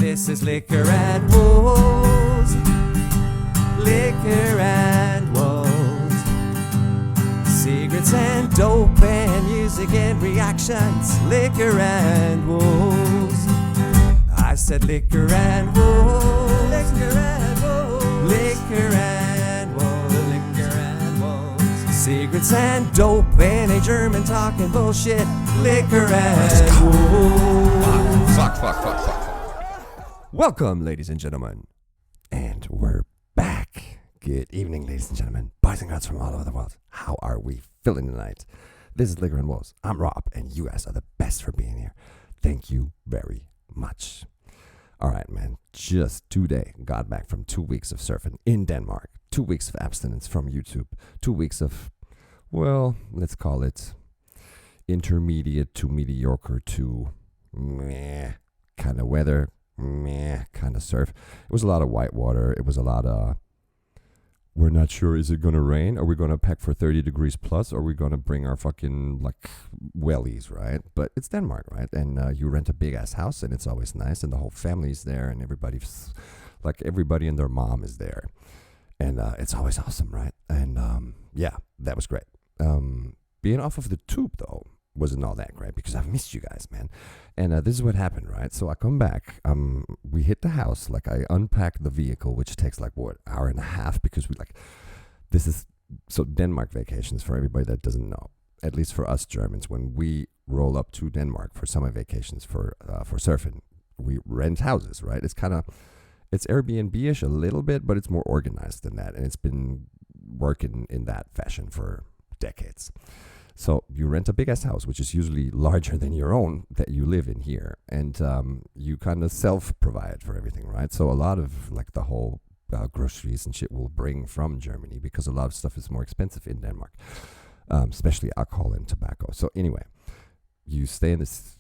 This is Liquor and Wolves. Liquor and Wolves. Secrets and dope and music and reactions. Liquor and Wolves. I said liquor and wolves. Liquor and wolves. Liquor and wolves. Liquor and wolves. Secrets and dope and a German talking bullshit. Liquor and wolves. Fuck. Welcome, ladies and gentlemen. And we're back. Good evening, ladies and gentlemen. Boys and girls from all over the world. How are we feeling tonight? This is Liquor and Wolves. I'm Rob, and you guys are the best for being here. Thank you very much. All right, man, just today got back from 2 weeks of surfing in Denmark, 2 weeks of abstinence from YouTube, 2 weeks of, well, let's call it intermediate to mediocre to meh kind of weather, meh kind of surf. It was a lot of white water. It was a lot of, we're not sure, is it going to rain? Are we going to pack for 30 degrees plus? Or are we going to bring our fucking, like, wellies, right? But it's Denmark, right? And you rent a big-ass house, and it's always nice, and the whole family's there, and everybody's, like, everybody and their mom is there. And it's always awesome, right? And, yeah, that was great. Being off of the tube, though, wasn't all that great, because I've missed you guys, man. And this is what happened, right? So I come back, we hit the house, like I unpack the vehicle, which takes like, what, hour and a half, because we like, this is, so Denmark vacations, for everybody that doesn't know, at least for us Germans, when we roll up to Denmark for summer vacations for surfing, we rent houses, right? It's kind of, it's Airbnb-ish a little bit, but it's more organized than that, and it's been working in that fashion for decades. So you rent a big-ass house, which is usually larger than your own that you live in here. And you kind of self-provide for everything, right? So a lot of, like, the whole groceries and shit will bring from Germany because a lot of stuff is more expensive in Denmark, especially alcohol and tobacco. So anyway, you stay in this,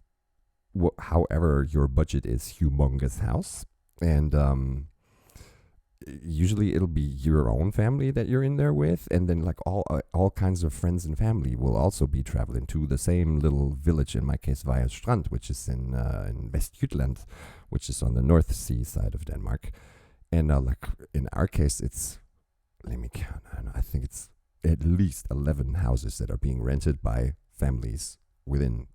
however your budget is, humongous house. And usually it'll be your own family that you're in there with, and then like all kinds of friends and family will also be traveling to the same little village, in my case Vejers Strand, which is in Vestjylland, which is on the North Sea side of Denmark. And like in our case, it's, let me count, I think it's at least 11 houses that are being rented by families within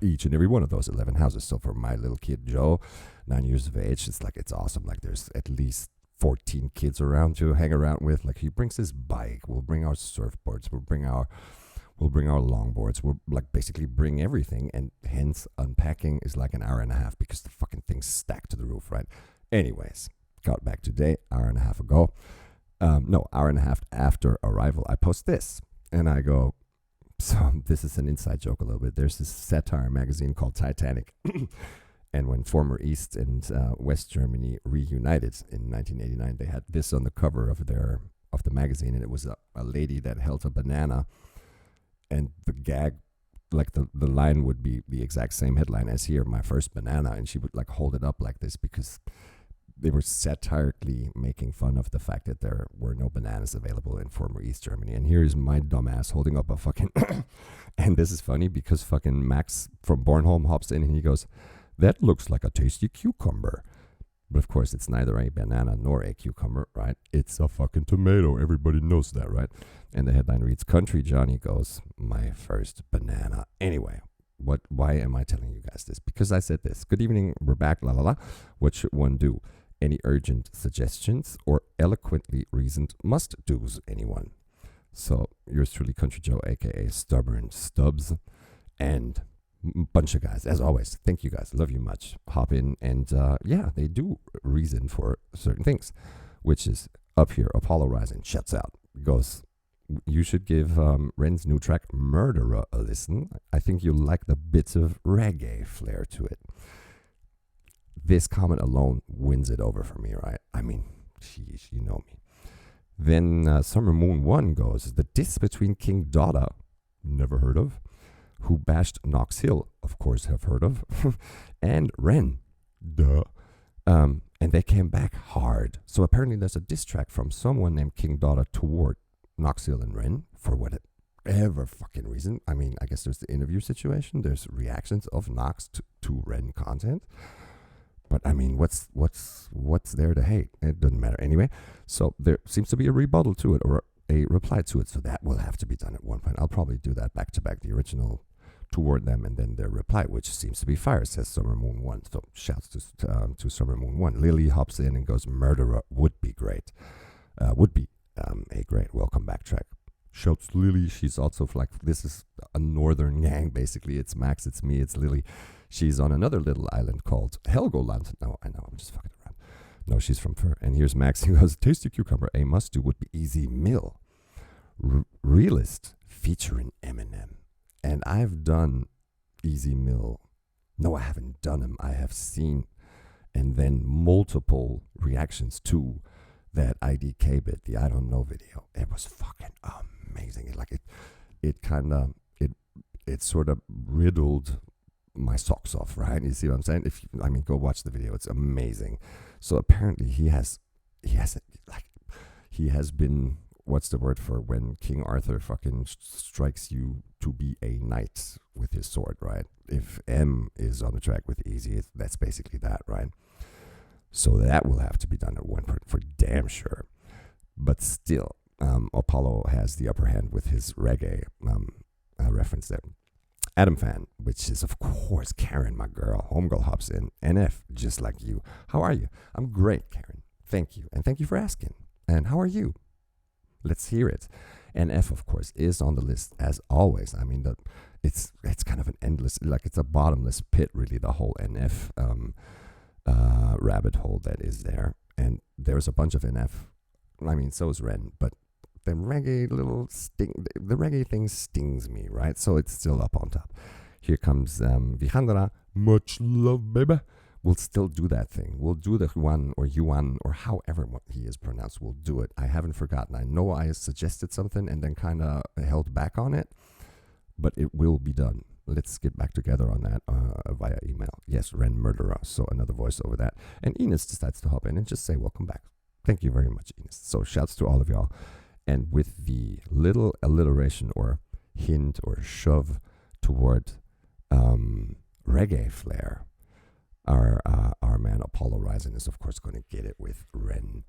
each and every one of those 11 houses. So for my little kid Joe, 9 years of age, it's like, it's awesome. Like there's at least 14 kids around to hang around with. Like he brings his bike, we'll bring our surfboards, we'll bring our longboards, we'll like basically bring everything, and hence unpacking is like an hour and a half because the fucking thing's stacked to the roof, right? Anyways, got back today, hour and a half ago. Hour and a half after arrival, I post this and I go, so this is an inside joke a little bit. There's this satire magazine called Titanic. And when former East and West Germany reunited in 1989, they had this on the cover of the magazine, and it was a lady that held a banana, and the gag, like the line would be the exact same headline as here, my first banana, and she would like hold it up like this because they were satirically making fun of the fact that there were no bananas available in former East Germany. And here's my dumbass holding up a fucking, and this is funny because fucking Max from Bornholm hops in and he goes, "That looks like a tasty cucumber." But of course, it's neither a banana nor a cucumber, right? It's a fucking tomato. Everybody knows that, right? And the headline reads, "Country Johnny goes, my first banana." Anyway, why am I telling you guys this? Because I said this. Good evening, we're back, la la la. What should one do? Any urgent suggestions or eloquently reasoned must-dos, anyone? So, yours truly, Country Joe, a.k.a. Stubborn Stubbs, and bunch of guys, as always. Thank you guys, love you much. Hop in, and yeah, they do reason for certain things, which is up here. Apollo Rising shuts out, goes, you should give Ren's new track Murderer a listen. I think you'll like the bits of reggae flair to it. This comment alone wins it over for me, right? I mean, sheesh, you know me. Then Summer Moon 1 goes, the diss between King Dada, never heard of, who bashed Knox Hill, of course have heard of, and Ren, duh. And they came back hard. So apparently there's a diss track from someone named King Dada toward Knox Hill and Ren for whatever fucking reason. I mean, I guess there's the interview situation. There's reactions of Knox to Ren content. But I mean, what's there to hate? It doesn't matter anyway. So there seems to be a rebuttal to it, or a reply to it. So that will have to be done at one point. I'll probably do that back to back, the original toward them, and then their reply, which seems to be fire, says Summer Moon 1. So shouts to Summer Moon 1. Lily hops in and goes, "Murderer would be great. Would be a great welcome back track." Shouts Lily. She's also like, this is a northern gang, basically. It's Max, it's me, it's Lily. She's on another little island called Helgoland. No, I know, I'm just fucking around. No, she's from Fur. And here's Max. He goes, "Tasty cucumber. A must-do would be Easy Mill. Realist featuring Eminem." And I've done Easy Mill. No, I haven't done him. I have seen, and then multiple reactions to that IDK bit, the I Don't Know video. It was fucking amazing. It sort of riddled my socks off, right? You see what I'm saying? Go watch the video. It's amazing. So apparently he has been, what's the word for when King Arthur fucking strikes you to be a knight with his sword, right? If M is on the track with Easy, that's basically that, right? So that will have to be done at one point for damn sure. But still, Apollo has the upper hand with his reggae reference there. Adam Fan, which is, of course, Karen, my girl. Homegirl hops in. NF, just like you. How are you? I'm great, Karen. Thank you. And thank you for asking. And how are you? Let's hear it. NF, of course, is on the list as always. I mean, it's kind of an endless, like it's a bottomless pit, really, the whole NF rabbit hole that is there. And there's a bunch of NF. I mean, so is Ren, but the reggae thing stings me, right? So it's still up on top. Here comes Vijandra, much love, baby. We'll still do that thing. We'll do the Juan or Yuan or however he is pronounced. We'll do it. I haven't forgotten. I know I suggested something and then kind of held back on it, but it will be done. Let's get back together on that via email. Yes, Ren Murderer. So another voice over that. And Enos decides to hop in and just say welcome back. Thank you very much, Enos. So shouts to all of y'all. And with the little alliteration or hint or shove toward reggae flair, our man Apollo Rising is, of course, going to get it with Ren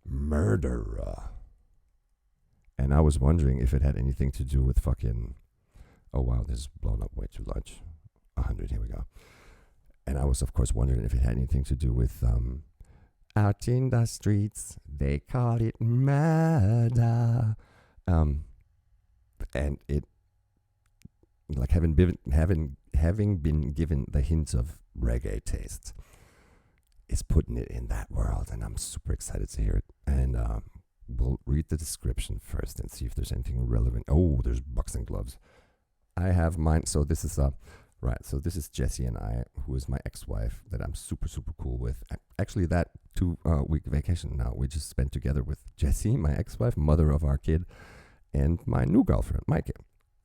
Murderer. And I was wondering if it had anything to do with fucking... Oh, wow, this is blown up way too large. 100, here we go. And I was, of course, wondering if it had anything to do with... out in the streets, they call it murder. And it... Like having been given the hints of reggae taste, is putting it in that world, and I'm super excited to hear it. And we'll read the description first and see if there's anything relevant. Oh, there's boxing gloves. I have mine. So this is right. So this is Jessie and I, who is my ex-wife that I'm super cool with. Actually, that 2-week vacation now we just spent together with Jessie, my ex-wife, mother of our kid, and my new girlfriend, Mike.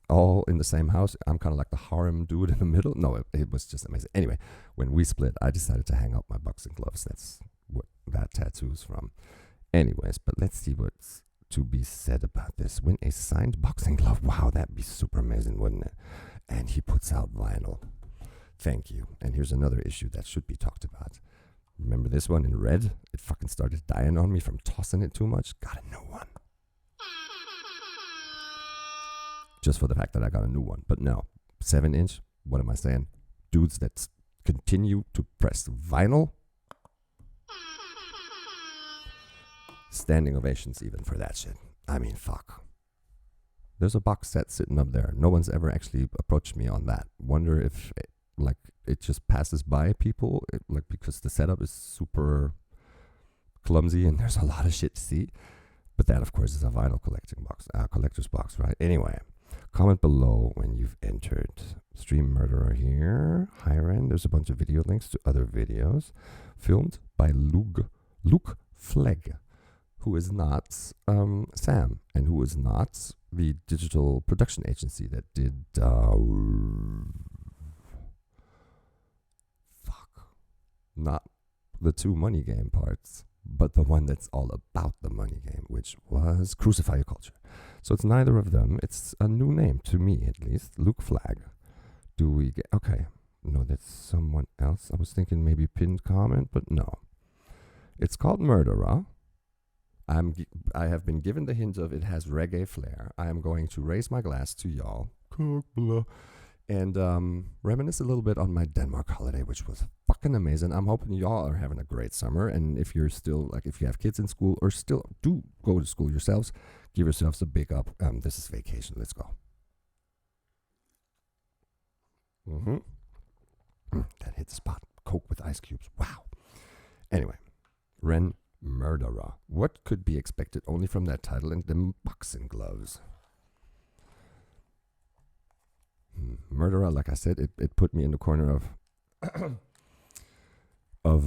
All in the same house. I'm kind of like the harem dude in the middle. No, it was just amazing. Anyway, when we split, I decided to hang up my boxing gloves. That's what that tattoo's from. Anyways, but let's see what's to be said about this. Win a signed boxing glove. Wow, that'd be super amazing, wouldn't it? And he puts out vinyl. Thank you. And here's another issue that should be talked about. Remember this one in red? It fucking started dying on me from tossing it too much. Got a new one. Just for the fact that I got a new one. But no, 7-inch, what am I saying? Dudes that continue to press vinyl. Standing ovations even for that shit. I mean, fuck. There's a box set sitting up there. No one's ever actually approached me on that. Wonder if it just passes by people, because the setup is super clumsy and there's a lot of shit to see. But that, of course, is a vinyl collector's box, right? Anyway. Comment below when you've entered. Stream Murderer here. Hiren. There's a bunch of video links to other videos filmed by Luke Flegg, who is not Sam, and who is not the digital production agency that did not the 2 money game parts, but the one that's all about the money game, which was Crucify Your Culture. So it's neither of them. It's a new name to me, at least. Luke Flag. Do we get... Okay. No, that's someone else. I was thinking maybe pinned comment, but no. It's called Murderer. I have been given the hint of it has reggae flair. I am going to raise my glass to y'all and reminisce a little bit on my Denmark holiday, which was fucking amazing. I'm hoping y'all are having a great summer, and if you're still, like, if you have kids in school or still do go to school yourselves, give yourselves a big up. This is vacation. Let's go. That hit the spot. Coke with ice cubes. Wow. Anyway, Ren Murderer. What could be expected only from that title and them boxing gloves? Murderer, like I said, it put me in the corner of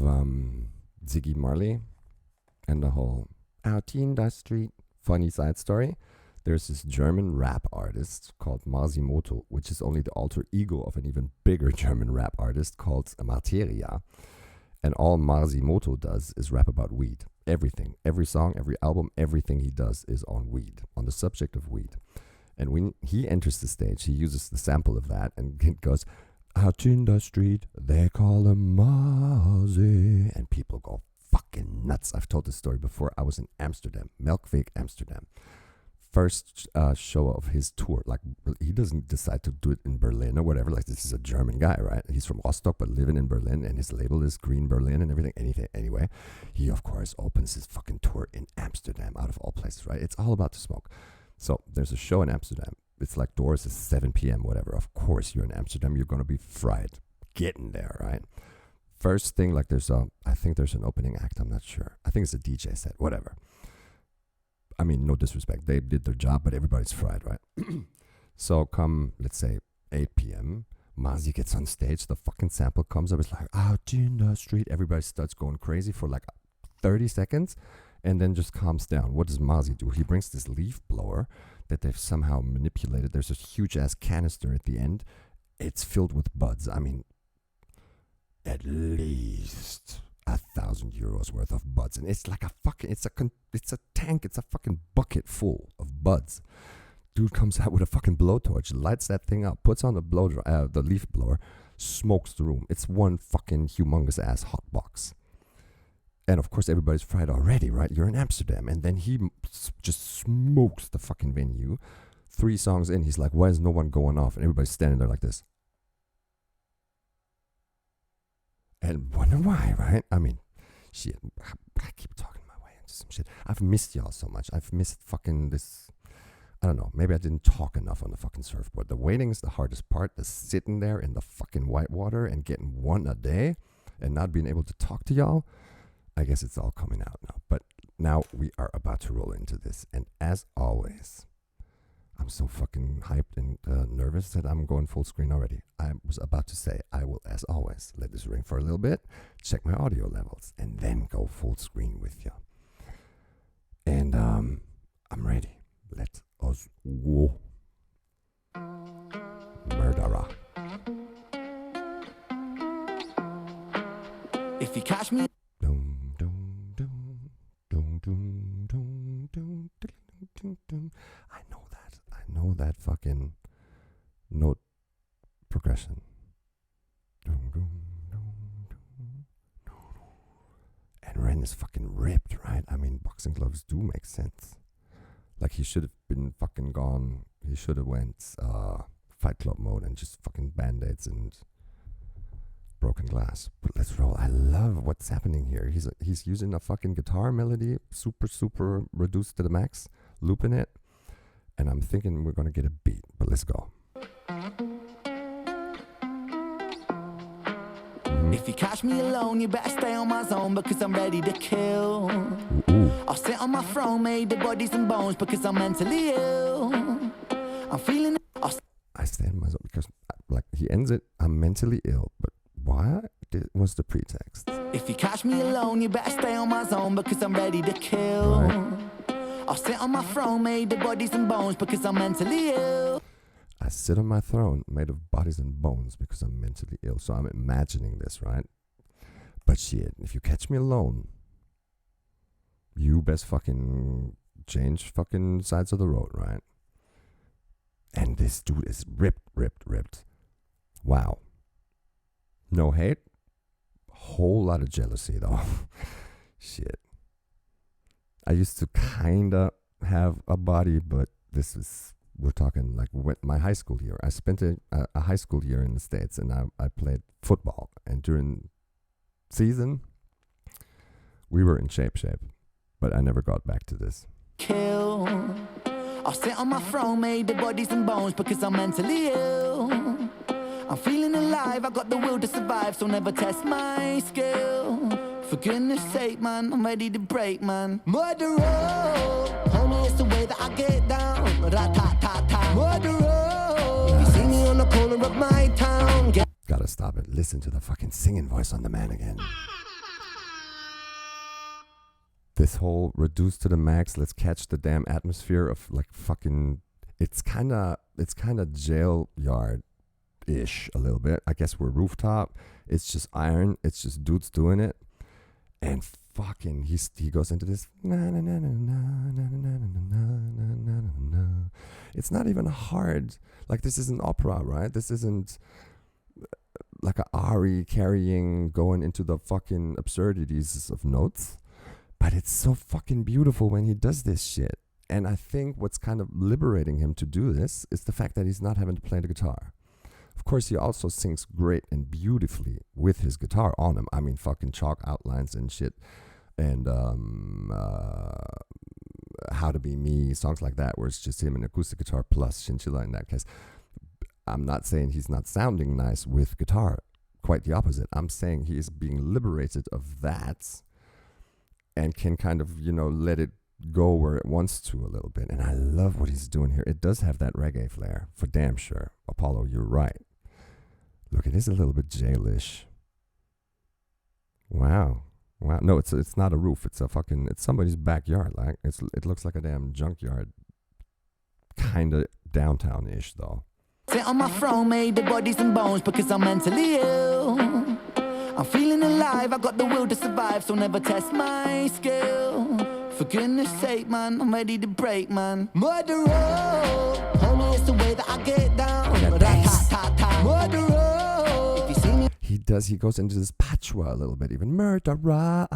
Ziggy Marley and the whole out in the street funny side story. There's this German rap artist called Marsimoto, which is only the alter ego of an even bigger German rap artist called Materia. And all Marsimoto does is rap about weed. Everything, every song, every album, everything he does is on weed, on the subject of weed. And when he enters the stage, he uses the sample of that and it goes, out in the street, they call him Marzi. And people go fucking nuts. I've told this story before. I was in Amsterdam, Melkweg, Amsterdam. First show of his tour. Like, he doesn't decide to do it in Berlin or whatever. Like, this is a German guy, right? He's from Rostock but living in Berlin, and his label is Green Berlin and everything. Anyway, he of course opens his fucking tour in Amsterdam, out of all places, right? It's all about the smoke. So there's a show in Amsterdam. It's like doors is 7 p.m. whatever. Of course you're in Amsterdam, you're gonna be fried getting there, right? First thing, like, I think there's an opening act. I'm not sure. I think it's a DJ set, whatever. I mean, no disrespect. They did their job, but everybody's fried, right? So come, let's say, 8 p.m., Marzi gets on stage. The fucking sample comes up. It's like, out in the street. Everybody starts going crazy for like 30 seconds and then just calms down. What does Marzi do? He brings this leaf blower that they've somehow manipulated. There's this huge-ass canister at the end. It's filled with buds. I mean, at least 1,000 euros worth of buds, and it's like it's a tank, it's a fucking bucket full of buds. Dude comes out with a fucking blowtorch, lights that thing up, puts on the leaf blower, smokes the room. It's one fucking humongous ass hot box. And of course everybody's fried already, right? You're in Amsterdam, and then he just smokes the fucking venue. 3 songs in, he's like, why is no one going off? And everybody's standing there like this. And wonder why, right? I mean, shit, I keep talking my way into some shit. I've missed y'all so much. I've missed fucking this. I don't know. Maybe I didn't talk enough on the fucking surfboard. The waiting is the hardest part. The sitting there in the fucking white water and getting one a day and not being able to talk to y'all. I guess it's all coming out now. But now we are about to roll into this. And as always, I'm so fucking hyped and nervous that I'm going full screen already. I was about to say, I will, as always, let this ring for a little bit, check my audio levels, and then go full screen with you. And I'm ready. Let us go. Murderer. If you catch me. Dum, dum, dum, dum, dum, dum, dum, dum, dum. I know that fucking note progression. And Ren is fucking ripped, right? I mean, boxing gloves do make sense. Like, he should have been fucking gone. He should have went Fight Club mode and just fucking band-aids and broken glass. But let's roll. I love what's happening here. He's using a fucking guitar melody, super reduced to the max, looping it. And I'm thinking we're gonna get a beat, but let's go. If you catch me alone, you better stay on my zone because I'm ready to kill. Ooh. I'll sit on my throne made of bodies and bones because I'm mentally ill. I'm feeling it. I stay on my zone because, like, he ends it, I'm mentally ill. But why was the pretext? If you catch me alone, you better stay on my zone because I'm ready to kill. Right. I'll sit on my throne made of bodies and bones because I'm mentally ill. I sit on my throne made of bodies and bones because I'm mentally ill. So I'm imagining this, right? But shit, if you catch me alone, you best fucking change fucking sides of the road, right? And this dude is ripped. Wow. No hate. Whole lot of jealousy though. Shit. I used to kinda have a body, but we're talking like my high school year. I spent a high school year in the States, and I played football. And during season, we were in shape. But I never got back to this. Kill. I'll sit on my throne made of bodies and bones because I'm mentally ill. I'm feeling alive, I got the will to survive, so never test my skill. For goodness sake, man, I'm ready to break, man. Murderer, homie, it's the way that I get down. Rat-tat-tat-tat. Murderer, you see me on the corner of my town. Gotta stop it. Listen to the fucking singing voice on the man again. This whole reduced to the max, let's catch the damn atmosphere of like fucking, it's kind of jail yard-ish a little bit. I guess we're rooftop. It's just iron. It's just dudes doing it. And fucking, he goes into this. It's not even hard. Like, this isn't opera, right? This isn't like a Ari carrying, going into the fucking absurdities of notes. But it's so fucking beautiful when he does this shit. And I think what's kind of liberating him to do this is the fact that he's not having to play the guitar. Of course, he also sings great and beautifully with his guitar on him. I mean, fucking chalk outlines and shit. And How to Be Me, songs like that, where it's just him and acoustic guitar plus chinchilla in that case. I'm not saying he's not sounding nice with guitar. Quite the opposite. I'm saying he is being liberated of that and can kind of, let it go where it wants to a little bit. And I love what he's doing here. It does have that reggae flair, for damn sure. Apollo, you're right. Look, it is a little bit jailish. Wow. No, it's not a roof. It's somebody's backyard. Like it looks like a damn junkyard. Kind of downtown-ish though. Sit on my throne made of bodies and bones because I'm mentally ill. I'm feeling alive, I got the will to survive, so never test my skill. For goodness sake, man, I'm ready to break, man. Murderer, homie, it's the way that I get down. Murderer, if you see me. He goes into this patois a little bit, even murderer.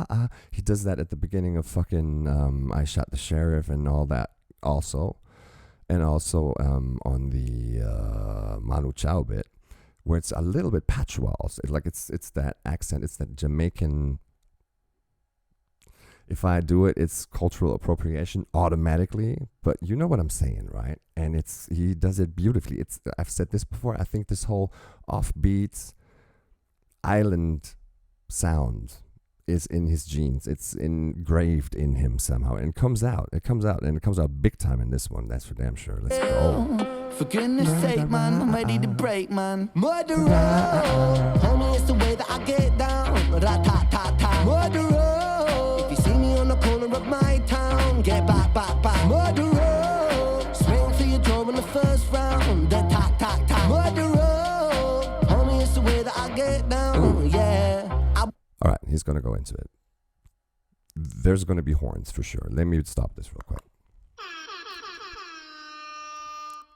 He does that at the beginning of fucking I Shot the Sheriff and all that also. And also on the Manu Chao bit, where it's a little bit patois also. It's that accent, it's that Jamaican. If I do it, it's cultural appropriation automatically. But you know what I'm saying, right? And he does it beautifully. I've said this before. I think this whole offbeat island sound is in his genes. It's engraved in him somehow, and it comes out big time in this one. That's for damn sure. Let's go. For goodness sake, man, I'm ready to break, man. Murderer, homie, it's the way that I get down. Rat-tat-tat-tat. Murderer, if you see me on the corner of my town, get back. Murderer, swing for your jaw in the first round. Tat-tat-tat. Murderer, homie, it's the way that I get down. Yeah. All right, he's going to go into it. There's going to be horns for sure. Let me stop this real quick.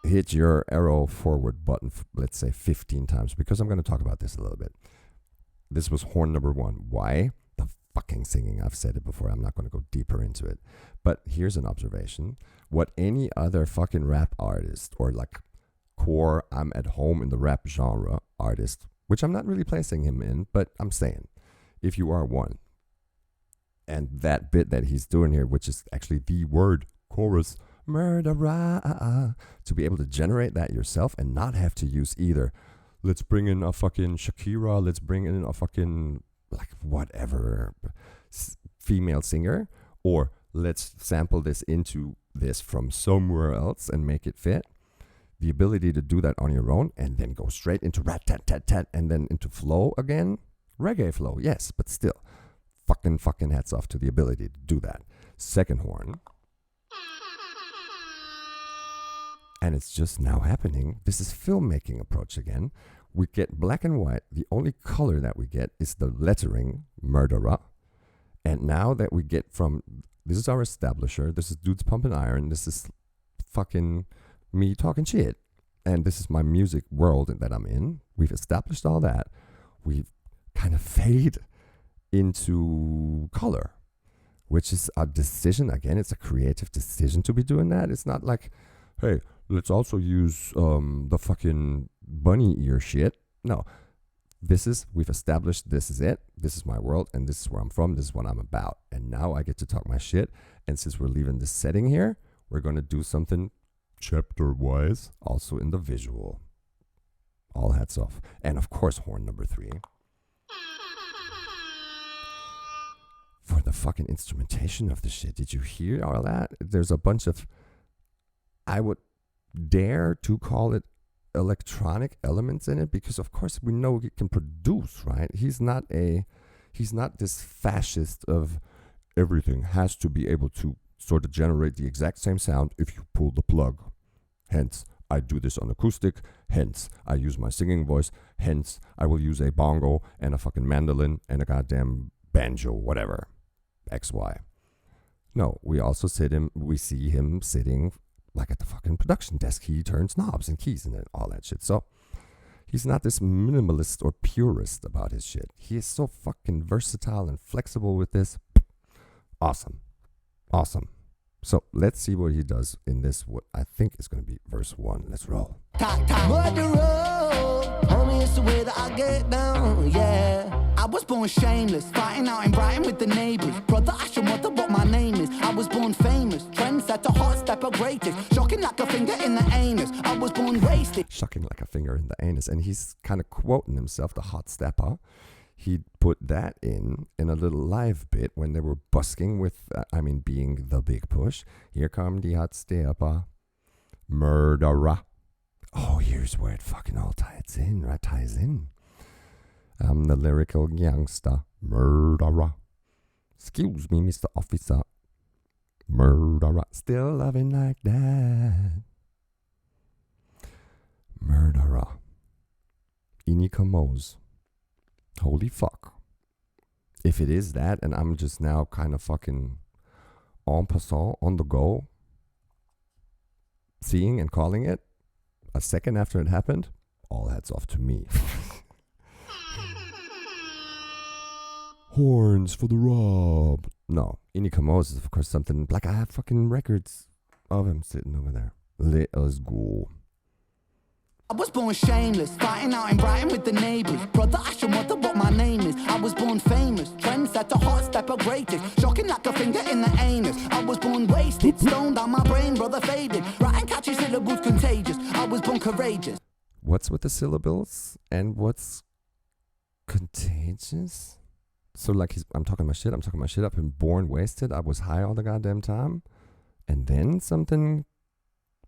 Hit your arrow forward button, let's say 15 times, because I'm going to talk about this a little bit. This was horn number 1. Why? The fucking singing. I've said it before. I'm not going to go deeper into it. But here's an observation. What any other fucking rap artist or like core I'm at home in the rap genre artist, which I'm not really placing him in, but I'm saying, if you are one, and that bit that he's doing here, which is actually the word chorus, murderer, to be able to generate that yourself and not have to use either, let's bring in a fucking Shakira, let's bring in a fucking, like, whatever, female singer, or let's sample this into this from somewhere else and make it fit. The ability to do that on your own and then go straight into rat-tat-tat-tat and then into flow again. Reggae flow, yes, but still, fucking hats off to the ability to do that. Second horn. And it's just now happening. This is filmmaking approach again. We get black and white. The only color that we get is the lettering, murderer. And now that we get from, this is our establisher, this is dudes pumping iron, this is fucking me talking shit. And this is my music world that I'm in. We've established all that. We've kind of fade into color, which is a decision. Again, it's a creative decision to be doing that. It's not like, hey, let's also use the fucking bunny ear shit. No, we've established this is it. This is my world, and this is where I'm from. This is what I'm about. And now I get to talk my shit. And since we're leaving this setting here, we're going to do something chapter-wise, also in the visual. All hats off. And of course, horn number 3. For the fucking instrumentation of the shit. Did you hear all that? There's a bunch of, I would dare to call it electronic elements in it, because of course we know he can produce, right? He's not this fascist of everything has to be able to sort of generate the exact same sound if you pull the plug. Hence, I do this on acoustic. Hence, I use my singing voice. Hence, I will use a bongo and a fucking mandolin and a goddamn banjo, whatever. XY. No, we see him sitting like at the fucking production desk. He turns knobs and keys and all that shit. So he's not this minimalist or purist about his shit. He is so fucking versatile and flexible with this. Awesome. So let's see what he does in this, what I think is going to be verse 1. Let's roll. Homie, it's the way that I get down, yeah. I was born shameless, fighting out in Brighton with the neighbours. Brother, I should wonder what my name is. I was born famous, trendsetter, hot stepper, greatest. Shocking like a finger in the anus. I was born wasted. Shocking like a finger in the anus. And he's kind of quoting himself, the hot stepper. He put that in a little live bit when they were busking with, being the big push. Here come the hot stepper, murderer. Oh, here's where it fucking all ties in, right? I'm the lyrical youngster, murderer. Excuse me, Mr. Officer, murderer. Still loving like that. Murderer. Inikamos. Holy fuck. If it is that, and I'm just now kind of fucking en passant, on the go, seeing and calling it a second after it happened, all hats off to me. Horns for the Rob. No, Inikamos is of course something like I have fucking records of him sitting over there. Let us go. I was born shameless, fighting out in Brighton with the neighbours. Brother, I should wonder what my name is. I was born famous, trendsetter, hot stepper, greatest. Shocking like a finger in the anus. I was born wasted, stoned down my brain, brother faded. Writing catchy syllables contagious. I was born courageous. What's with the syllables and what's contagious? So like I'm talking my shit. I've been born wasted. I was high all the goddamn time. And then something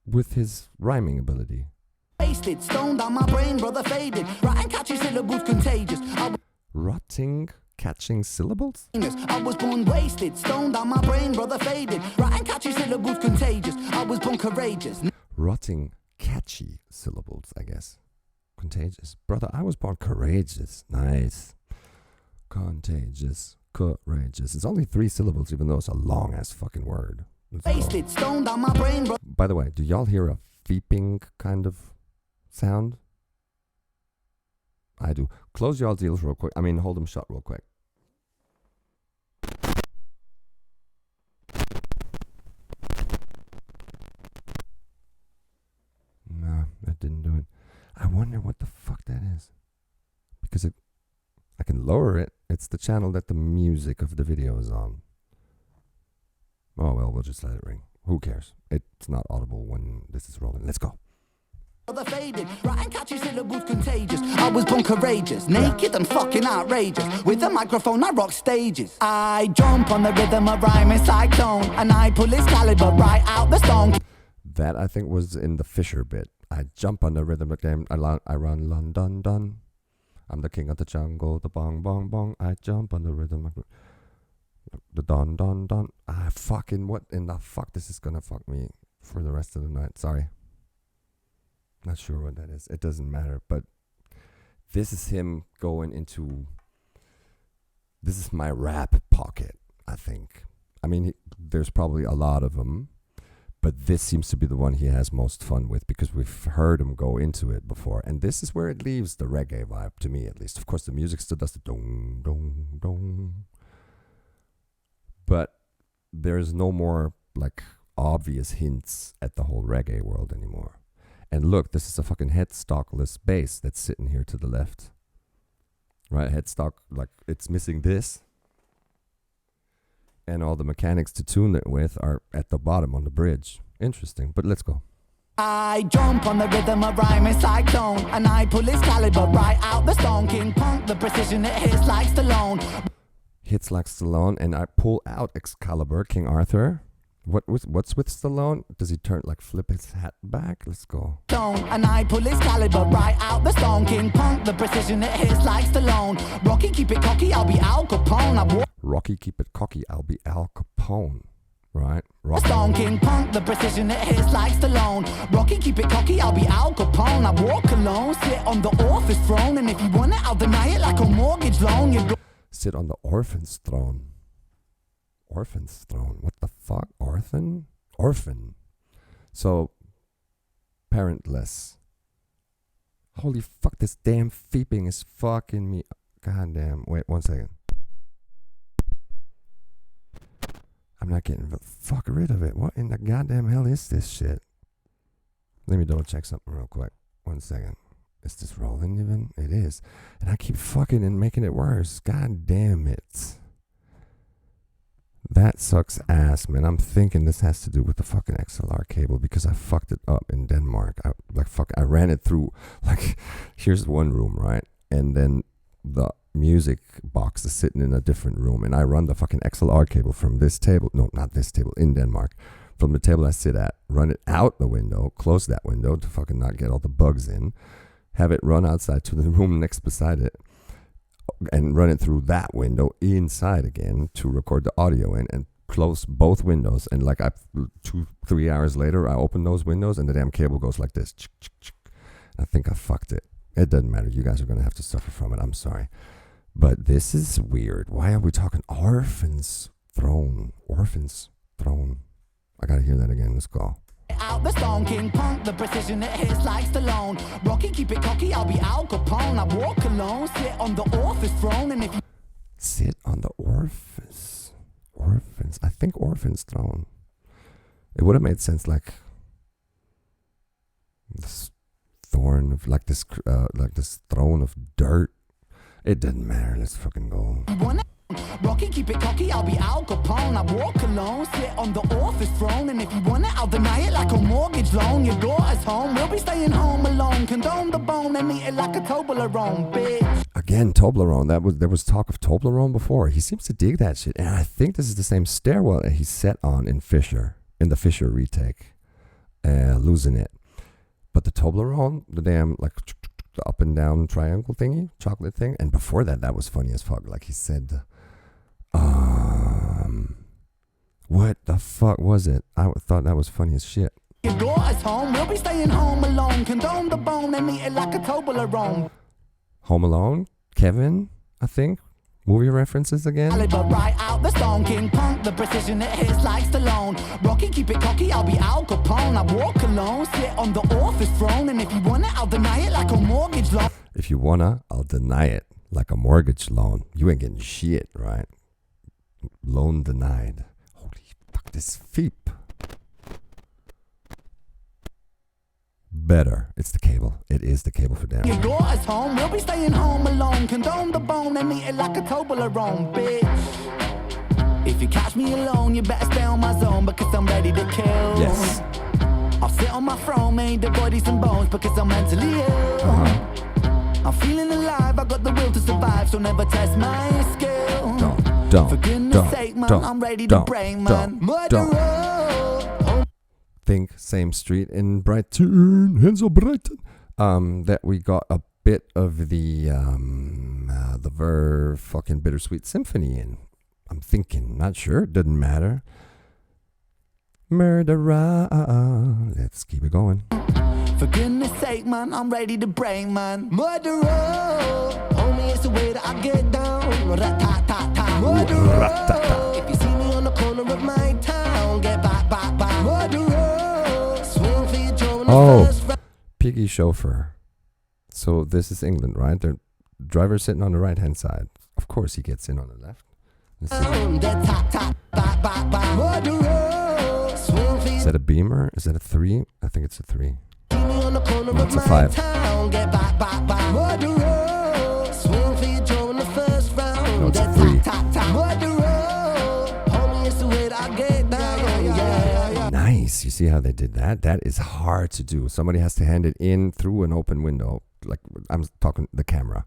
with his rhyming ability. Wasted, stoned down my brain, brother faded. Writing catchy syllables contagious. Rotting, catching syllables? I was born wasted, stoned down my brain, brother faded. Writing catchy syllables contagious. I was born courageous. Rotting, catchy syllables, I guess. Contagious. Brother, I was born courageous. Nice. Contagious, courageous. It's only 3 syllables, even though it's a long ass fucking word. Wasted, stoned down my brain, By the way, do y'all hear a beeping kind of sound? I do. Close y'all deals real quick. Hold them shut real quick. No, that didn't do it. I wonder what the fuck that is. Because I can lower it. It's the channel that the music of the video is on. Oh well, we'll just let it ring. Who cares? It's not audible when this is rolling. Let's go. Faded, writing catchy syllables contagious. I was born courageous, naked and fucking outrageous. With a microphone I rock stages. I jump on the rhythm of rhyming cyclone, and I pull his caliber right out the stone. That I think was in the Fisher bit. I jump on the rhythm of game. I run London dun. I'm the king of the jungle, the bong bong bong. I jump on the rhythm of the don don don. Fucking what in the fuck? This is gonna fuck me for the rest of the night. Sorry. Not sure what that is. It doesn't matter. But this is him going into... This is my rap pocket, I think. There's probably a lot of them. But this seems to be the one he has most fun with because we've heard him go into it before. And this is where it leaves the reggae vibe, to me at least. Of course, the music still does the dong, dong, dong. But there's no more like obvious hints at the whole reggae world anymore. And look, this is a fucking headstockless bass that's sitting here to the left. Right, headstock, like it's missing this. And all the mechanics to tune it with are at the bottom on the bridge. Interesting, but let's go. I jump on the rhythm of rhyming cyclone, and I pull his caliber right out the stone. King Punk, the precision it hits like Stallone. Hits like Stallone, and I pull out Excalibur, King Arthur. What's with Stallone? Does he flip his hat back? Let's go. And I pull his caliber right out the stone. King Punk, the precision it hits like Stallone. Rocky, keep it cocky, I'll be Al Capone. Rocky, keep it cocky, I'll be Al Capone. Right? Rocky. Stone King Punk, the precision it hits like Stallone. Rocky, keep it cocky, I'll be Al Capone. I walk alone, sit on the office throne, and if you want it, I'll deny it like a mortgage loan. You go sit on the orphan's throne. Orphan's throne. What the fuck? Orphan. So, parentless. Holy fuck, this damn feeping is fucking me. God damn. Wait, 1 second. I'm not getting the fuck rid of it. What in the goddamn hell is this shit? Let me double check something real quick. 1 second. Is this rolling even? It is. And I keep fucking and making it worse. God damn it. That sucks ass, man. I'm thinking this has to do with the fucking XLR cable because I fucked it up in Denmark. I ran it through, here's one room, right? And then the music box is sitting in a different room. And I run the fucking XLR cable from this table. No, not this table, in Denmark. From the table I sit at, run it out the window, close that window to fucking not get all the bugs in. Have it run outside to the room next beside it. And run it through that window inside again to record the audio in and close both windows. And 2-3 hours later, I open those windows and the damn cable goes like this. I think I fucked it. It doesn't matter. You guys are going to have to suffer from it. I'm sorry. But this is weird. Why are we talking Orphan's Throne? Orphan's Throne. I got to hear that again. Let's go. Out the stone, King Punk, the precision it hits like Stallone. Rocky, keep it cocky, I'll be Al Capone. I walk alone, sit on the office throne, and if you sit on the orphans, I think orphan's throne. It would have made sense, this thorn of this throne of dirt. It doesn't matter. Let's fucking go. Rocky, keep it cocky, I'll be Al Capone. I walk alone, sit on the office throne, and if you want it, I'll deny it like a mortgage loan. Your daughter's home, we'll be staying home alone. Condone the bone and eat it like a Toblerone, bitch. Again, Toblerone. There was talk of Toblerone before. He seems to dig that shit, and I think this is the same stairwell that he set on in the Fisher retake, losing it. But the Toblerone, the damn the up and down triangle thingy, chocolate thing, and before that was funny as fuck. He said. What the fuck was it? I thought that was funny as shit. Your daughter's home, we'll be staying home alone. Condone the bone and eat it like a Toblerone. Home Alone? Kevin, I think. Movie references again. Right out the stone, King Punk, the precision it hits like Stallone. Rocky, keep it cocky, I'll be Al Capone. I walk alone, sit on the office throne, and if you want it, I'll deny it like a mortgage loan. If you wanna, I'll deny it like a mortgage loan. You ain't getting shit, right? Loan denied. Holy fuck, this feep. Better. It's the cable. It is the cable for damn. Your daughter's home, we'll be staying home alone. Condone the bone and eat it like a Toblerone, bitch. If you catch me alone, you better stay on my zone because I'm ready to kill. Yes. I'll sit on my throne, made of bodies and bones because I'm mentally ill. I'm feeling alive, I got the will to survive, so never test my skill. For goodness sake, man, I'm ready to break, man. Murderer. Think same street in Brighton, Hensel Brighton. That we got a bit of the Ver fucking Bittersweet Symphony in. I'm thinking, not sure, doesn't matter. Murderer. Let's keep it going. For goodness sake, man, I'm ready to break, man. Murderer. Homie, it's the way that I get down. Rat-tat-tat-tat. Murderer. If you see me on the corner of my town, get back, back, back. Murderer. Oh. first round. Piggy chauffeur. So this is England, right? The driver's sitting on the right-hand side. Of course he gets in on the left. Let's see. Is that a Beamer? Is that a 3? I think it's a 3. No, it's a 5. No, it's a 3. Nice. You see how they did that? That is hard to do. Somebody has to hand it in through an open window. Like, I'm talking the camera.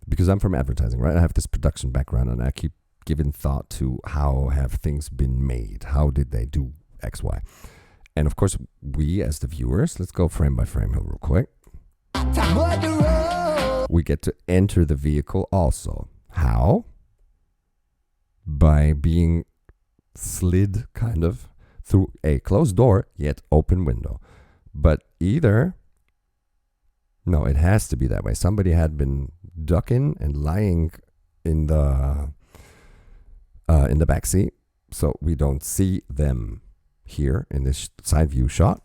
Because I'm from advertising, right? I have this production background and I keep giving thought to how have things been made? How did they do X, Y? And of course, we as the viewers, let's go frame by frame here real quick. We get to enter the vehicle also. How? By being slid kind of through a closed door, yet open window. But either, no, it has to be that way. Somebody had been ducking and lying in the back seat, so we don't see them here in this side view shot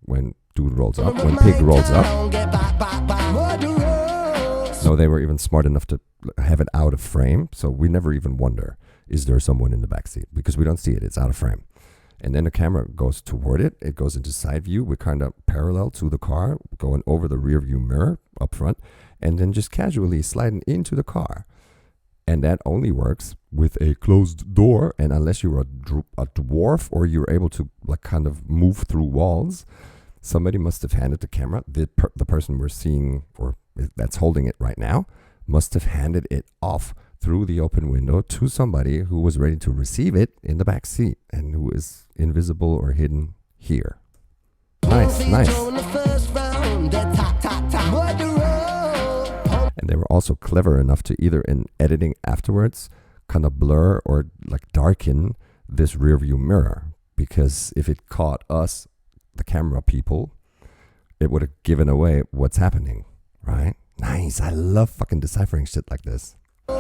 when dude rolls up, when pig rolls up. No, they were even smart enough to have it out of frame, so we never even wonder, is there someone in the back seat? Because we don't see it, it's out of frame. And then the camera goes toward it, it goes into side view, we're kind of parallel to the car, going over the rear view mirror up front, and then just casually sliding into the car. And that only works with a closed door, and unless you're a dwarf or you're able to like kind of move through walls, somebody must have handed the camera, the person we're seeing or that's holding it right now, must have handed it off through the open window to somebody who was ready to receive it in the back seat and who is invisible or hidden here. Nice, nice. And they were also clever enough to either in editing afterwards kind of blur or like darken this rear view mirror, because if it caught us, the camera people, it would have given away what's happening, right? Nice. I love fucking deciphering shit like this.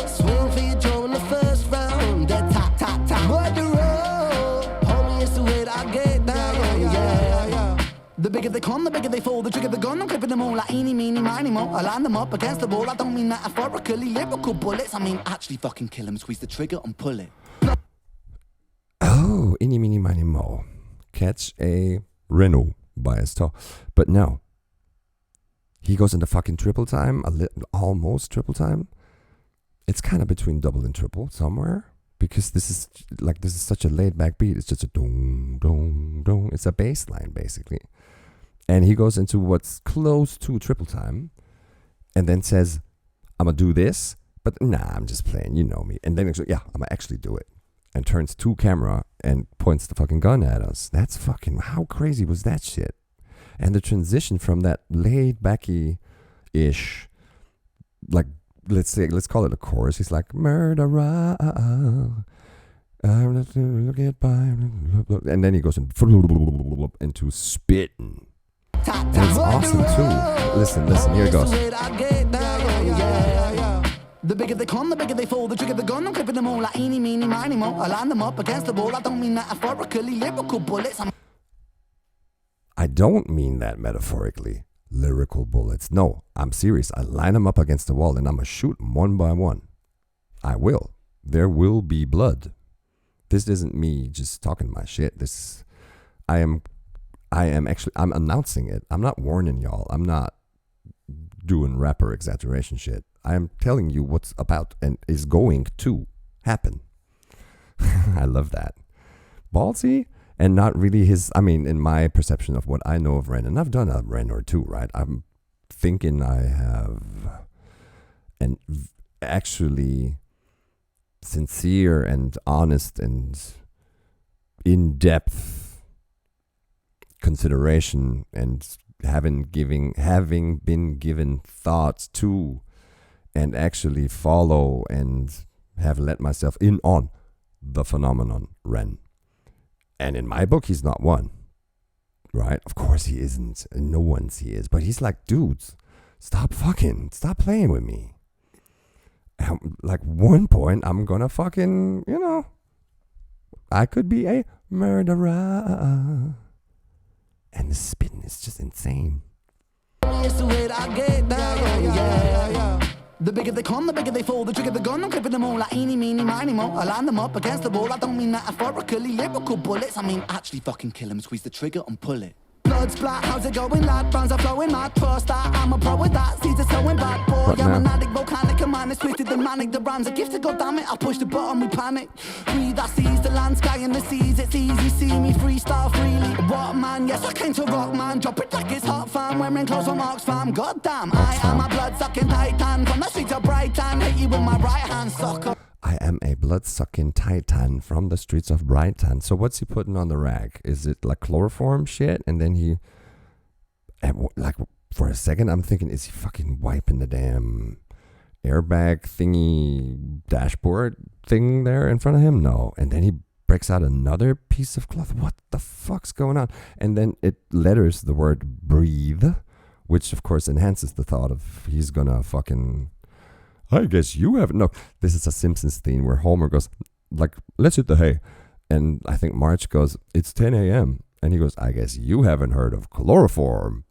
Swing for your Joe in the first round. That top, top, top. What the road? Homie, it's the way that I get down. Yeah. The bigger they come, the bigger they fall. The trigger the gun, I'm clipping them all like eeny, meeny, miny, mo. I line them up against the wall. I don't mean metaphorically, lyrical bullets. I mean actually fucking kill them, squeeze the trigger and pull it. Oh, eeny, meeny, miny, mo. Catch a Renault by his toe. But no. He goes into fucking triple time, almost triple time. It's kind of between double and triple somewhere, because this is such a laid back beat. It's just a dong, dong, dong. It's a bass line basically. And he goes into what's close to triple time and then says, I'm going to do this, but nah, I'm just playing, you know me. And then, yeah, I'm going to actually do it. And turns to camera and points the fucking gun at us. That's fucking, how crazy was that shit? And the transition from that laid backy-ish, like, let's call it a chorus. He's like, murderer, get by, and then he goes into spitting. And it's awesome too. Listen, here it goes. The bigger they come, the bigger they fall. The trigger the gun, I'm clipping them all like eeny, meeny, miny, mo. I line them up against the wall. I don't mean metaphorically, lyrical bullets. I don't mean that metaphorically. Lyrical bullets. No, I'm serious. I line them up against the wall and I'm going to shoot them one by one. I will. There will be blood. This isn't me just talking my shit. I'm announcing it. I'm not warning y'all. I'm not doing rapper exaggeration shit. I am telling you what's about and is going to happen. I love that. Ballsy. And not really in my perception of what I know of Ren, and I've done a Ren or two, right? I'm thinking I have an actually sincere and honest and in-depth consideration and having been given thoughts to and actually follow and have let myself in on the phenomenon Ren. And in my book, he's not one, right? Of course he isn't. No one's he is. But he's like, dudes, stop playing with me. And like one point, I'm gonna fucking, I could be a murderer. And the spitting is just insane. It's the way that I get down, yeah. The bigger they come, the bigger they fall. The trigger the gun, I'm clipping them all like eeny, meeny, miny, mo. I line them up against the wall. I don't mean metaphorically, lyrical bullets. I mean actually fucking kill them, squeeze the trigger and pull it. Blood splat, how's it going, lad? Rounds are flowing mad, first that I'm a pro with that. Seeds are sowing bad, boy. What I'm now? an addict, volcanic, a man is twisted and manic. The rhymes are gifted, goddammit. I push the button, we panic. Breathe, I seize the land, sky and the seas. It's easy, see me freestyle freely. What man? Yes, I came to rock, man. Drop it like it's hot, fam. Wearing clothes from Oxfam. Goddamn, I am a blood sucking titan from the streets of Brighton. Hit you with my right hand, sucker. I am a blood-sucking titan from the streets of Brighton. So what's he putting on the rag? Is it like chloroform shit? And then he... like for a second I'm thinking, is he fucking wiping the damn airbag thingy dashboard thing there in front of him? No. And then he breaks out another piece of cloth. What the fuck's going on? And then it letters the word breathe, which of course enhances the thought of he's gonna fucking, I guess you haven't. No, this is a Simpsons theme where Homer goes like, let's hit the hay, and I think Marge goes, it's 10 a.m. And he goes, I guess you haven't heard of chloroform.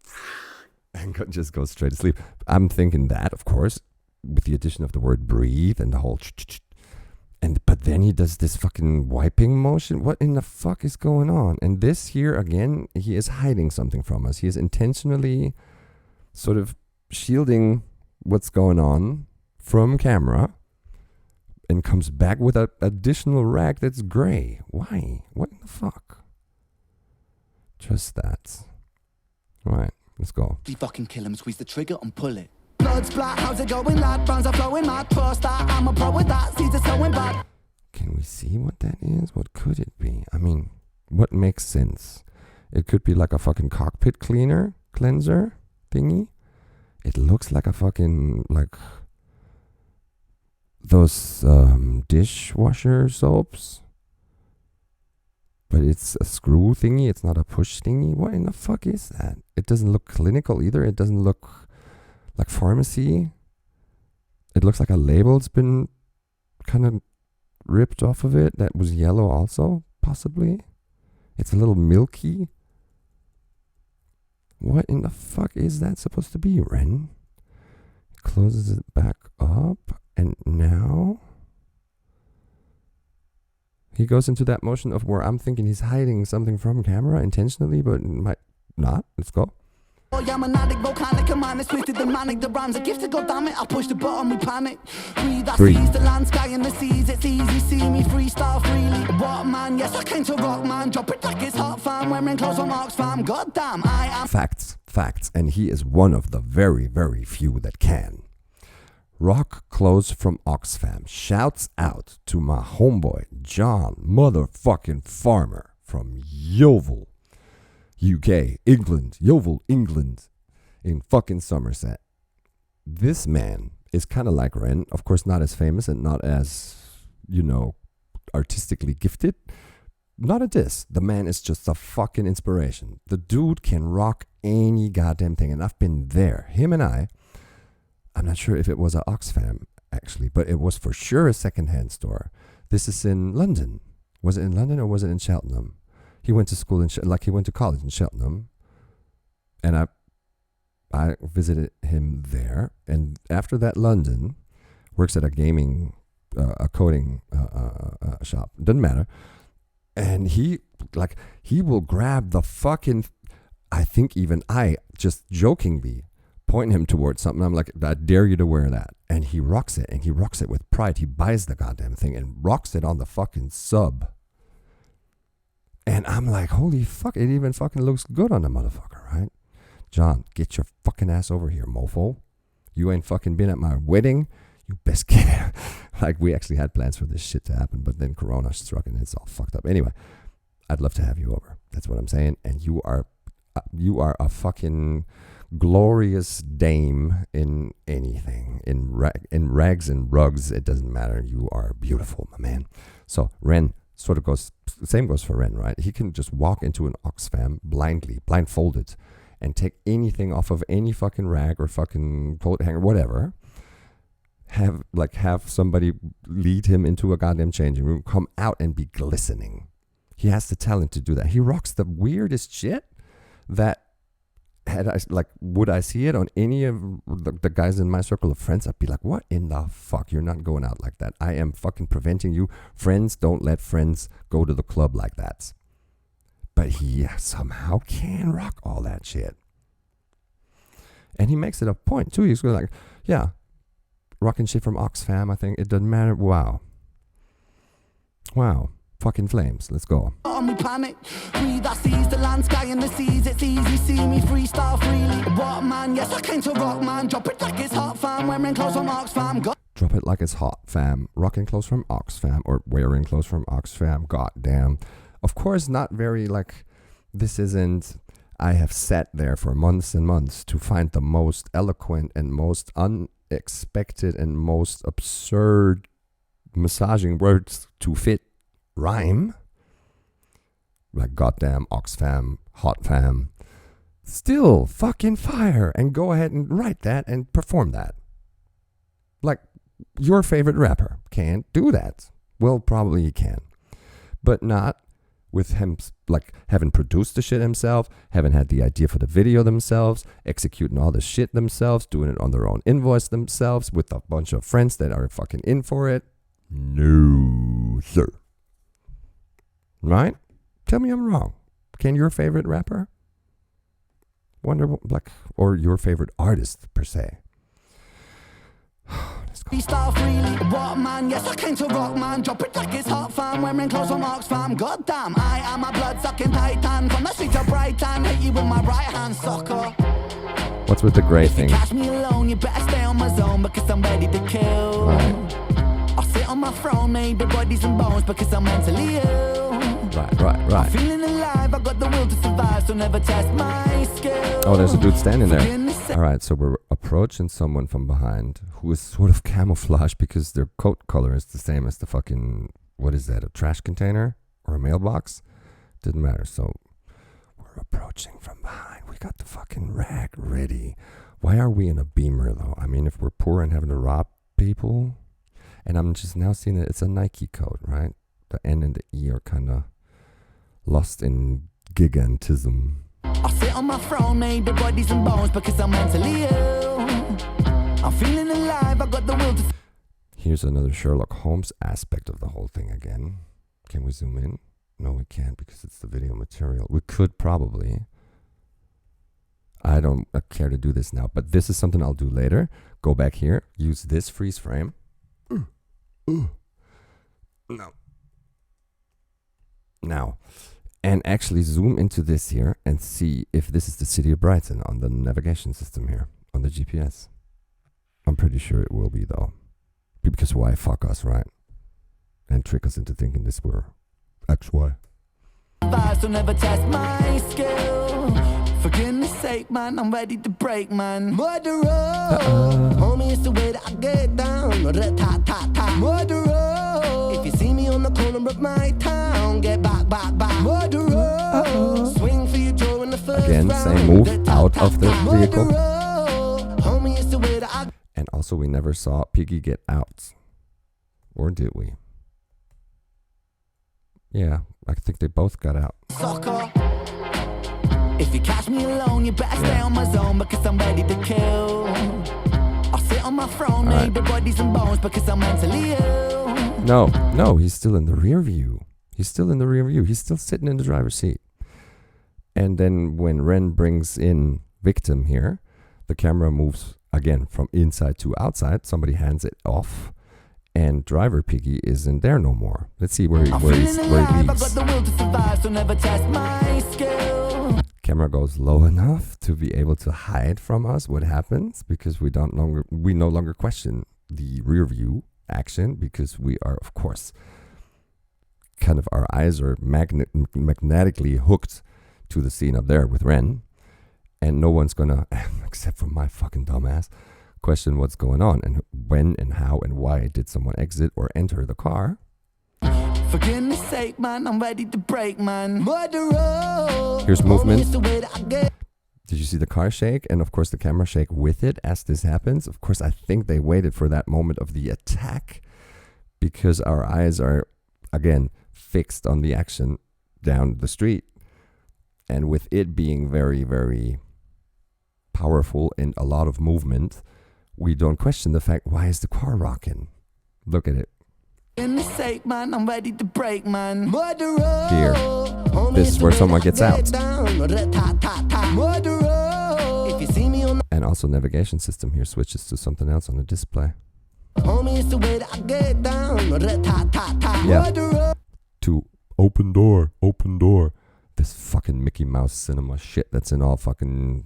And just goes straight to sleep. I'm thinking that, of course, with the addition of the word breathe and the whole but then he does this fucking wiping motion. What in the fuck is going on? And this here, again, he is hiding something from us. He is intentionally sort of shielding what's going on from camera and comes back with an additional rag that's gray. Why? What in the fuck? Just that. All right, let's go. We fucking kill him, squeeze the trigger and pull it. Blood splat, how's it going, lad? Rounds are flowing mad, first that I'm a pro with that. Seeds are sowing bad. Can we see what that is? What could it be? I mean, what makes sense? It could be like a fucking cockpit cleanser thingy. It looks like a fucking, like those dishwasher soaps. But it's a screw thingy. It's not a push thingy. What in the fuck is that? It doesn't look clinical either. It doesn't look like pharmacy. It looks like a label's been kind of ripped off of it. That was yellow also, possibly. It's a little milky. What in the fuck is that supposed to be, Ren? Closes it back up. And now... he goes into that motion of where I'm thinking he's hiding something from camera intentionally, but might not. Let's go. Oh, I'm an addict, volcanic, a man is twisted and manic. The rhymes are gifted, goddammit. I push the button, we panic. Breathe, I seize the land, sky and the seas. It's easy, see me freestyle freely. What man? Yes, I came to rock, man. Drop it like it's hot, fam. Wearing clothes from Oxfam. Goddamn, I am... Facts. And he is one of the very, very few that can. Rock clothes from Oxfam shouts out to my homeboy, John motherfucking Farmer from Yeovil, UK, England, Yeovil, England, in fucking Somerset. This man is kind of like Ren, of course not as famous and not as, artistically gifted. Not a diss. The man is just a fucking inspiration. The dude can rock any goddamn thing, and I've been there. Him and I'm not sure if it was a Oxfam, actually, but it was for sure a secondhand store. This is in London. Was it in London or was it in Cheltenham? He went to school he went to college in Cheltenham, and I visited him there. And after that, London, works at a gaming, a coding shop. Doesn't matter. And he will grab the fucking, I think even I just jokingly point him towards something. I'm like, I dare you to wear that. And he rocks it, and he rocks it with pride. He buys the goddamn thing and rocks it on the fucking sub. And I'm like, holy fuck, it even fucking looks good on the motherfucker, right? John, get your fucking ass over here, mofo. You ain't fucking been at my wedding. You best get like, we actually had plans for this shit to happen, but then Corona struck and it's all fucked up. Anyway, I'd love to have you over. That's what I'm saying. And you are a fucking glorious dame in anything, in rags and rugs. It doesn't matter. You are beautiful, my man. So Ren sort of goes, same goes for Ren, right? He can just walk into an Oxfam blindfolded, and take anything off of any fucking rag or fucking coat hanger, whatever. Have somebody lead him into a goddamn changing room, come out and be glistening. He has the talent to do that. He rocks the weirdest shit. that would I see it on any of the guys in my circle of friends, I'd be like, what in the fuck? You're not going out like that. I am fucking preventing you. Friends don't let friends go to the club like that. But he somehow can rock all that shit. And he makes it a point too. He's going like, yeah, rocking shit from Oxfam, I think. It doesn't matter. Wow. Fucking flames. Let's go. On me panic. Breathe, I seize the land, sky and the seas. It's easy, see me freestyle freely. What man? Yes, I came to rock, man. Drop it like it's hot, fam. Wearing clothes from Oxfam. Drop it like it's hot, fam. Rocking clothes from Oxfam, or wearing clothes from Oxfam. God damn. Of course, not very like, this isn't, I have sat there for months and months to find the most eloquent and most unexpected and most absurd massaging words to fit rhyme. Like goddamn Oxfam, hot fam. Still fucking fire. And go ahead and write that and perform that. Like your favorite rapper can't do that. Well, probably he can. But not with him, like, having produced the shit himself, having had the idea for the video themselves, executing all the shit themselves, doing it on their own invoice themselves with a bunch of friends that are fucking in for it. No, sir. Right? Tell me I'm wrong. Can your favorite rapper? Or your favorite artist, per se? Freestyle freely, what man? Yes, I came to rock, man. Drop it like it's hot, fam. Wearing clothes from Oxfam. Goddamn, I am a blood-sucking titan. From the streets of Brighton, hit you with my right hand, sucker. What's with the gray thing? Catch me alone, you better stay on my zone because I'm ready to kill. Right. I'll sit on my throne, made of bodies and bones because I'm mentally ill. Right. I'm feeling alive, I got the will to survive, so never test my skills. Oh, there's a dude standing there. All right, so we're approaching someone from behind who is sort of camouflaged because their coat color is the same as the fucking, what is that, a trash container or a mailbox? Didn't matter. So we're approaching from behind. We got the fucking rag ready. Why are we in a Beamer, though? I mean, if we're poor and having to rob people, and I'm just now seeing that it's a Nike coat, right? The N and the E are kind of lost in gigantism. I sit on my throne, made of bodies and bones because I'm mentally ill. I'm feeling alive, I got the will to... Here's another Sherlock Holmes aspect of the whole thing again. Can we zoom in? No, we can't because it's the video material. We could probably. I don't care to do this now, but this is something I'll do later. Go back here, use this freeze frame. No. Now, and actually zoom into this here and see if this is the city of Brighton on the navigation system here, on the GPS. I'm pretty sure it will be, though. Because why fuck us, right? And trick us into thinking this were XY. So never test my skill. For goodness sake, man, I'm ready to break, man. Murderer, homie, it's the way that I get down. Murderer, if you see me on the corner of my town, get back. Murderer, swing for your jaw in the first again, round. same move out of the vehicle. Homie, it's the way that I... And also, we never saw Piggy get out. Or did we? Yeah, I think they both got out. Sucker. If you catch me alone, you better stay on my zone because I'm ready to kill. I'll sit on my throne, made of bodies and bones because I'm mentally ill. No, he's still in the rear view. He's still sitting in the driver's seat. And then when Ren brings in victim here, the camera moves again from inside to outside. Somebody hands it off. And driver Piggy isn't there no more. Let's see where he leaves. Camera goes low enough to be able to hide from us what happens because we no longer question the rear view action because we are, of course, kind of our eyes are magnetically hooked to the scene up there with Ren, and no one's gonna, except for my fucking dumbass, question what's going on and when and how and why did someone exit or enter the car. For goodness sake, man, I'm ready to break, man. Murderer. Here's movement. Did you see the car shake? And of course the camera shake with it as this happens. Of course, I think they waited for that moment of the attack because our eyes are, again, fixed on the action down the street. And with it being very, very powerful and a lot of movement, we don't question the fact, why is the car rocking? Look at it. In the sake, man, I'm ready to break, man. Murderer. Here. This is where someone gets out. If you see me on the And also navigation system here switches to something else on the display. homie, it's the way that I get down. Yeah. To open door. This fucking Mickey Mouse cinema shit that's in all fucking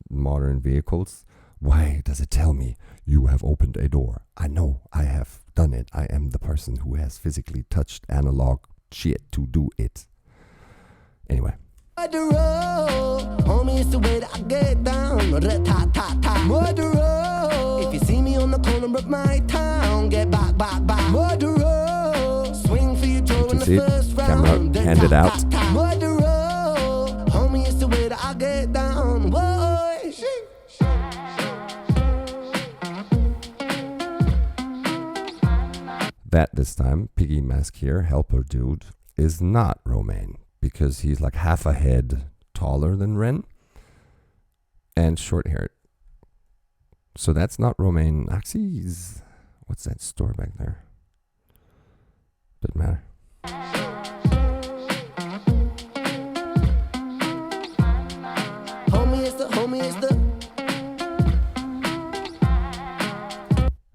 modern vehicles. Why does it tell me you have opened a door? I know I have done it. I am the person who has physically touched analog shit to do it. Anyway. Homie, it's the way that I get down. Murderer. If you see me on the corner of my town, get back. Murderer. Swing for your jaw in the See, first camera round. handed out. Murderer. Homie, it's the way that I get down. Whoa. That this time, Piggy Mask here, helper dude, is not Romaine. Because he's like half a head taller than Ren. And short haired. So that's not Romaine. Actually, he's... What's that store back there? Doesn't matter. Homie, it's the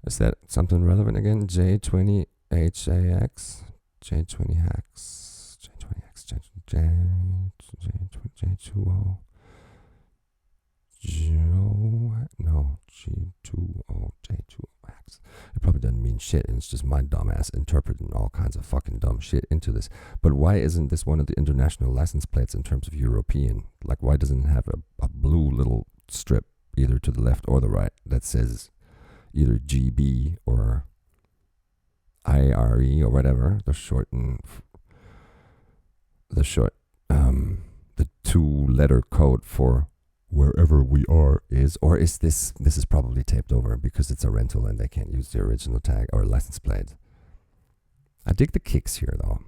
Is that something relevant again? J20HAX? J20HAX? J20, no, G20, J2X. It probably doesn't mean shit, and it's just my dumbass interpreting all kinds of fucking dumb shit into this. But why isn't this one of the international license plates in terms of European? Like, why doesn't it have a blue little strip either to the left or the right that says either GB or IRE or whatever, the two-letter code for wherever we are is, or is this is probably taped over because it's a rental and they can't use the original tag or license plate. I dig the kicks here though.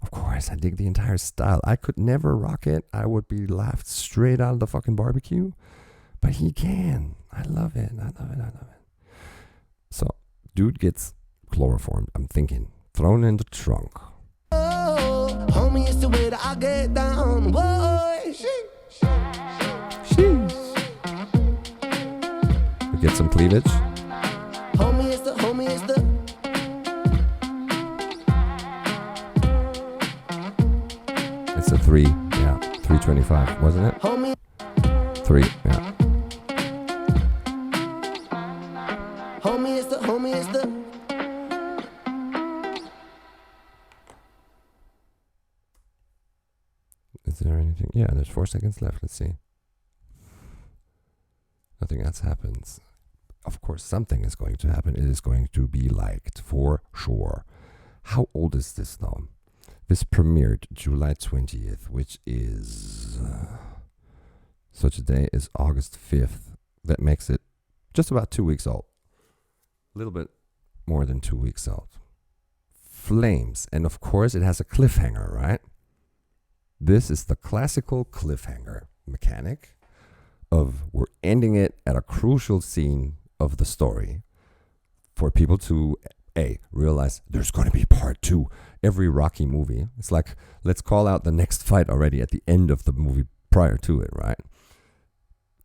Of course, I dig the entire style. I could never rock it. I would be laughed straight out of the fucking barbecue, but he can. I love it. So, dude gets chloroformed. I'm thinking, thrown in the trunk. homie, it's the way that I get down. Whoa. We get some cleavage. Homie, it's the It's a 3, yeah, 325, wasn't it? homie. 3, yeah. Homie, it's the Is there anything? Yeah, there's 4 seconds left. Let's see. Nothing else happens. Of course, something is going to happen. It is going to be liked for sure. How old is this though? This premiered July 20th, which is... so today is August 5th. That makes it just about 2 weeks old. A little bit more than 2 weeks old. Flames. And of course, it has a cliffhanger, right? This is the classical cliffhanger mechanic of we're ending it at a crucial scene of the story for people to realize there's going to be part 2. Every Rocky movie, it's like, let's call out the next fight already at the end of the movie prior to it, right?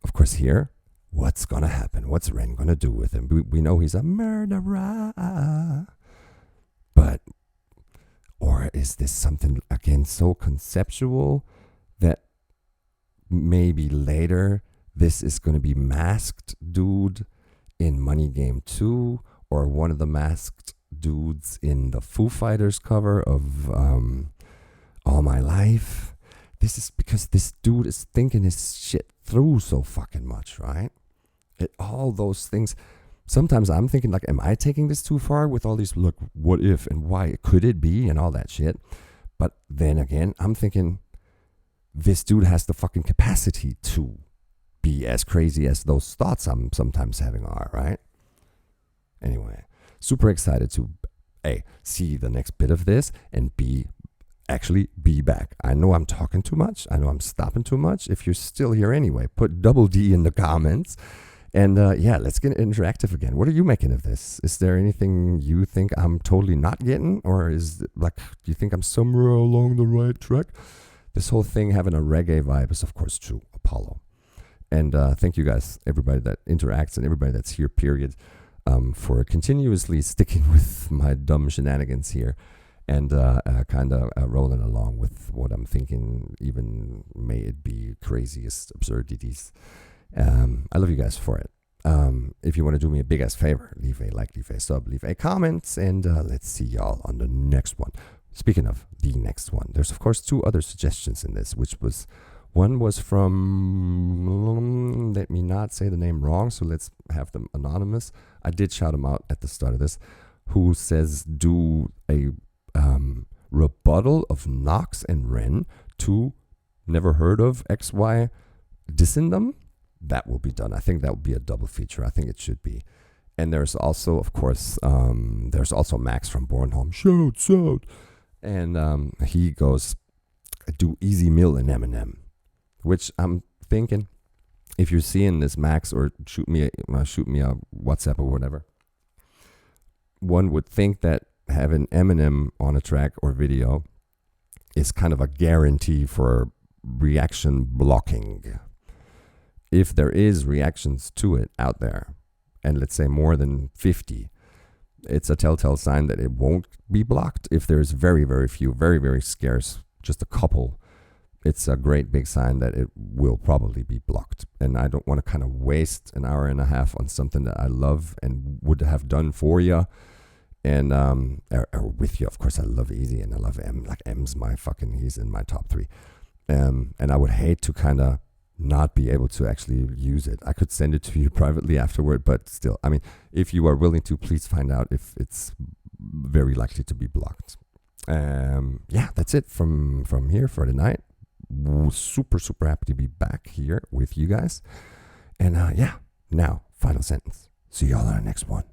Of course, here, what's going to happen? What's Ren going to do with him? We know he's a murderer. But, or is this something, again, so conceptual that maybe later this is going to be masked dude in Money Game 2, or one of the masked dudes in the Foo Fighters cover of All My Life. This is because this dude is thinking his shit through so fucking much, right? All those things. Sometimes I'm thinking, like, am I taking this too far with all these, look, what if and why could it be and all that shit? But then again, I'm thinking this dude has the fucking capacity to be as crazy as those thoughts I'm sometimes having are, right? Anyway, super excited to A, see the next bit of this, and B, actually be back. I know I'm talking too much. I know I'm stopping too much. If you're still here anyway, put double D in the comments. And let's get interactive again. What are you making of this? Is there anything you think I'm totally not getting? Or is it do you think I'm somewhere along the right track? This whole thing having a reggae vibe is, of course, true. Apollo. And thank you guys, everybody that interacts and everybody that's here, period, for continuously sticking with my dumb shenanigans here and kind of rolling along with what I'm thinking, even may it be craziest absurdities. I love you guys for it. If you want to do me a big ass favor, leave a like, leave a sub, leave a comment, and let's see y'all on the next one. Speaking of the next one, there's of course 2 other suggestions in this, one was from, let me not say the name wrong, so let's have them anonymous. I did shout him out at the start of this, who says do a rebuttal of Nox and Ren to Never Heard of XY dissing them. That will be done. I think that would be a double feature. I think it should be. And there's also, of course, there's also Max from Bornholm. Shouts out. And he goes, do Easy Mill and Eminem. Which I'm thinking, if you're seeing this, Max, or shoot me a WhatsApp or whatever, one would think that having Eminem on a track or video is kind of a guarantee for reaction blocking. If there is reactions to it out there, and let's say more than 50, it's a telltale sign that it won't be blocked. If there's very, very few, very, very scarce, just a couple, it's a great big sign that it will probably be blocked. And I don't want to kind of waste an hour and a half on something that I love and would have done for you. And or with you, of course. I love Easy and I love M. Like M's he's in my top 3. And I would hate to kind of not be able to actually use it. I could send it to you privately afterward, but still, I mean, if you are willing to, please find out if it's very likely to be blocked. That's it from here for tonight. Super, super happy to be back here with you guys. And now, final sentence. See y'all on the next one.